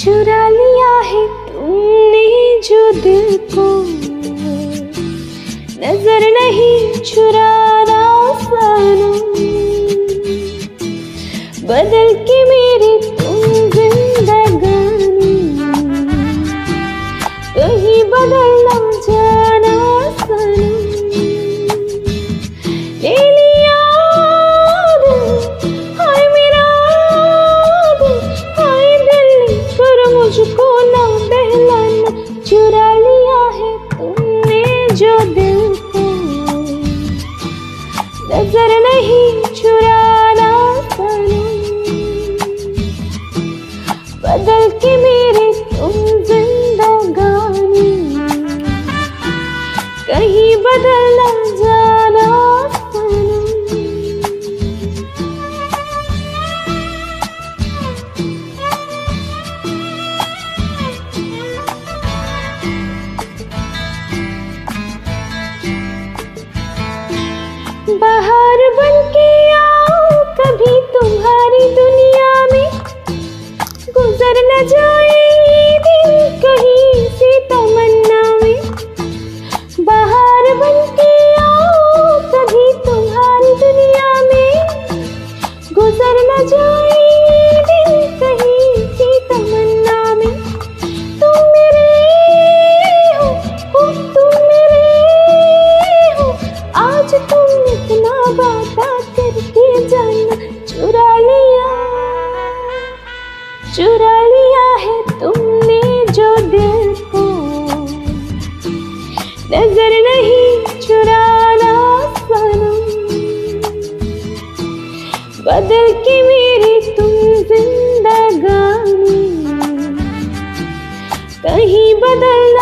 चुरा लिया है तुमने जो दिल को, नजर नहीं चुराना सनम। बदल के मेरी तुम जिंदगानी, कहीं बदल ना जाना सनम। ले लिया दिल, हाय मेरा दिल, हाय दिल कर मुझको ना बहलाना। चुरा लिया है तुमने जो दिल को, नजर नहीं चुराना सनम। बदल के मेरे तुम जिंदगानी, कहीं बदल ना जाना सनम। बाहर बन के आओ कभी तुम्हारी दुनिया में, गुजर न जाए ये दिन कहीं सी तमन्ना में। बाहर बन के आओ कभी तुम्हारी दुनिया में, गुजर न जाए ये दिन कहीं सी तमन्ना में। तुम मेरे हो तुम मेरे हो, आज तुम इतना वादा करके जाना। चुरा लिया है तुमने जो दिल को, नजर नहीं चुराना सनम। बदल के मेरी तुम जिंदगानी, कहीं बदल